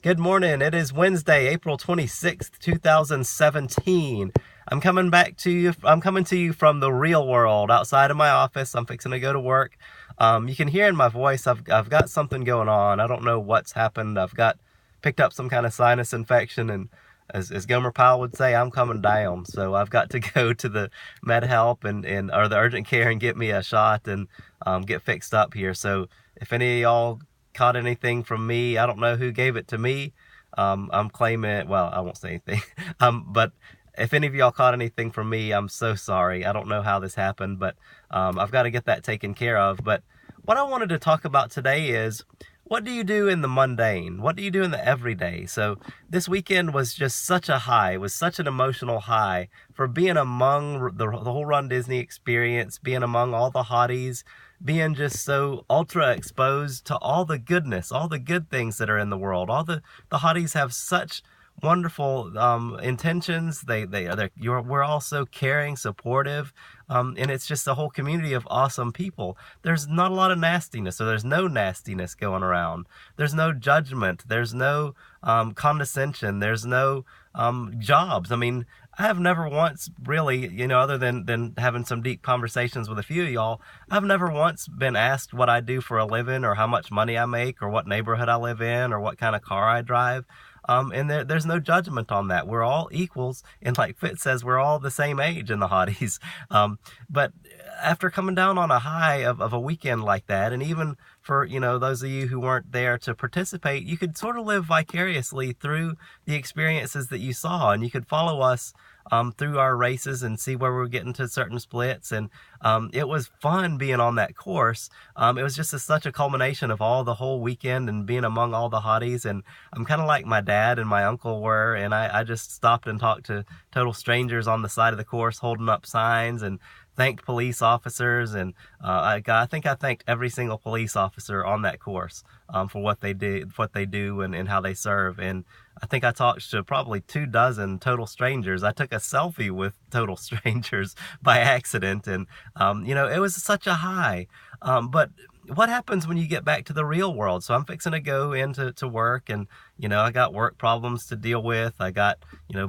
Good morning. It is Wednesday, April 26th, 2017. I'm coming to you from the real world outside of my office. I'm fixing to go to work. You can hear in my voice, I've got something going on. I don't know what's happened. I've got picked up some kind of sinus infection, and as Gomer Pyle would say, I'm coming down. So I've got to go to the med help or the urgent care and get me a shot and get fixed up here. So if any of y'all caught anything from me, I don't know who gave it to me. I'm claiming, well, I won't say anything. But if any of y'all caught anything from me, I'm so sorry. I don't know how this happened, but I've got to get that taken care of. But what I wanted to talk about today is, what do you do in the mundane? What do you do in the everyday? So this weekend was just such a high. It was such an emotional high for being among the whole Run Disney experience, being among all the hotties, being just so ultra exposed to all the goodness, all the good things that are in the world. All the hotties have such wonderful intentions. We're all so caring, supportive, and it's just a whole community of awesome people. There's not a lot of nastiness, so there's no nastiness going around. There's no judgment. There's no condescension. There's no jobs. I mean, I have never once really, other than having some deep conversations with a few of y'all, I've never once been asked what I do for a living, or how much money I make, or what neighborhood I live in, or what kind of car I drive. And there's no judgment on that. We're all equals, and like Fitz says, we're all the same age in the hotties. But after coming down on a high of a weekend like that, and even for those of you who weren't there to participate, you could sort of live vicariously through the experiences that you saw, and you could follow us through our races and see where we're getting to certain splits. And it was fun being on that course. It was just such a culmination of all the whole weekend and being among all the hotties. And I'm kind of like my dad and my uncle were, and I just stopped and talked to total strangers on the side of the course, holding up signs, and thanked police officers. And I think I thanked every single police officer on that course for what they do and how they serve. And I think I talked to probably 24 total strangers. I took a selfie with total strangers by accident, and it was such a high. But what happens when you get back to the real world? So I'm fixing to go into work, and I got work problems to deal with. I got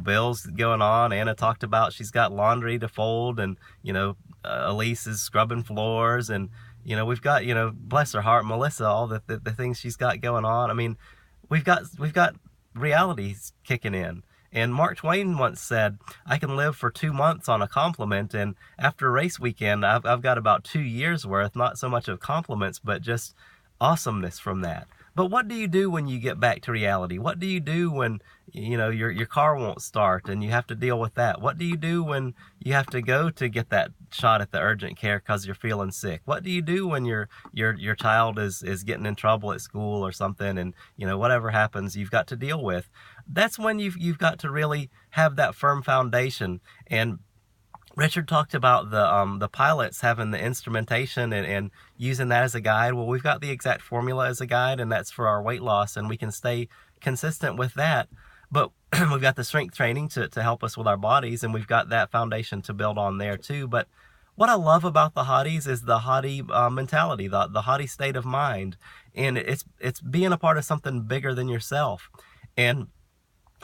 bills going on. Anna talked about she's got laundry to fold, and Elise is scrubbing floors, and we've got bless her heart, Melissa, all the things she's got going on. I mean, we've got reality's kicking in. And Mark Twain once said, I can live for 2 months on a compliment, and after race weekend, I've got about 2 years worth, not so much of compliments, but just awesomeness from that. But what do you do when you get back to reality? What do you do when your car won't start and you have to deal with that? What do you do when you have to go to get that shot at the urgent care because you're feeling sick? What do you do when your child is getting in trouble at school or something, and whatever happens you've got to deal with? That's when you've got to really have that firm foundation. And Richard talked about the pilots having the instrumentation and using that as a guide. Well, we've got the exact formula as a guide, and that's for our weight loss, and we can stay consistent with that. But we've got the strength training to help us with our bodies, and we've got that foundation to build on there too. But what I love about the hotties is the hottie mentality, the hottie state of mind, and it's being a part of something bigger than yourself. And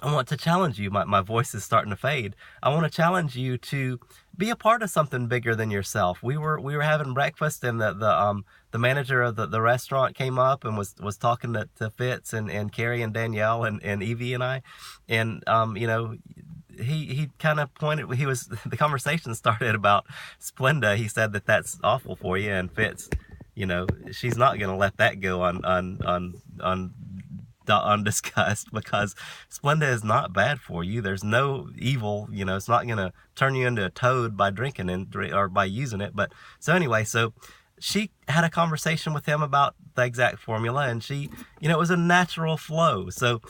I want to challenge you. My voice is starting to fade. I want to challenge you to be a part of something bigger than yourself. We were having breakfast, and the manager of the restaurant came up and was talking to Fitz and Carrie and Danielle and Evie and I, and he kind of pointed. The conversation started about Splenda. He said that's awful for you, and Fitz, she's not gonna let that go undiscussed, because Splenda is not bad for you. There's no evil, it's not going to turn you into a toad by drinking or by using it. But so anyway, so she had a conversation with him about the exact formula, and she, it was a natural flow. So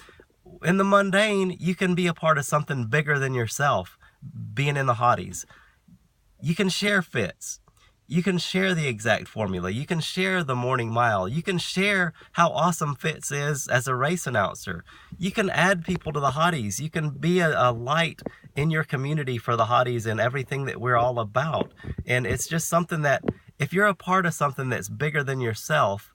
in the mundane, you can be a part of something bigger than yourself. Being in the hotties, you can share Fits. You can share the exact formula. You can share the morning mile. You can share how awesome Fitz is as a race announcer. You can add people to the hotties. You can be a light in your community for the hotties and everything that we're all about. And it's just something that, if you're a part of something that's bigger than yourself,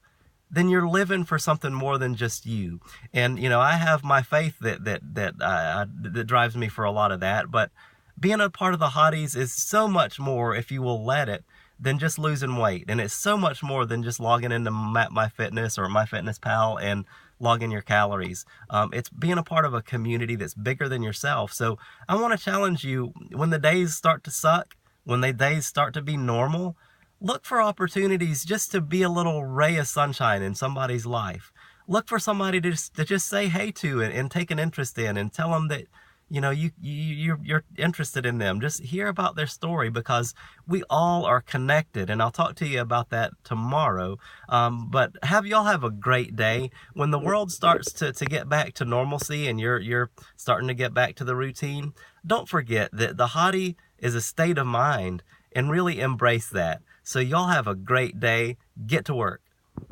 then you're living for something more than just you. And I have my faith that drives me for a lot of that. But being a part of the hotties is so much more, if you will let it, than just losing weight. And it's so much more than just logging into MyFitness or MyFitnessPal and logging your calories. It's being a part of a community that's bigger than yourself. So I want to challenge you, when the days start to suck, when the days start to be normal, look for opportunities just to be a little ray of sunshine in somebody's life. Look for somebody to just say hey to and take an interest in, and tell them that you're interested in them. Just hear about their story, because we all are connected, and I'll talk to you about that tomorrow. But y'all have a great day. When the world starts to get back to normalcy and you're starting to get back to the routine, don't forget that the hottie is a state of mind, and really embrace that. So y'all have a great day. Get to work.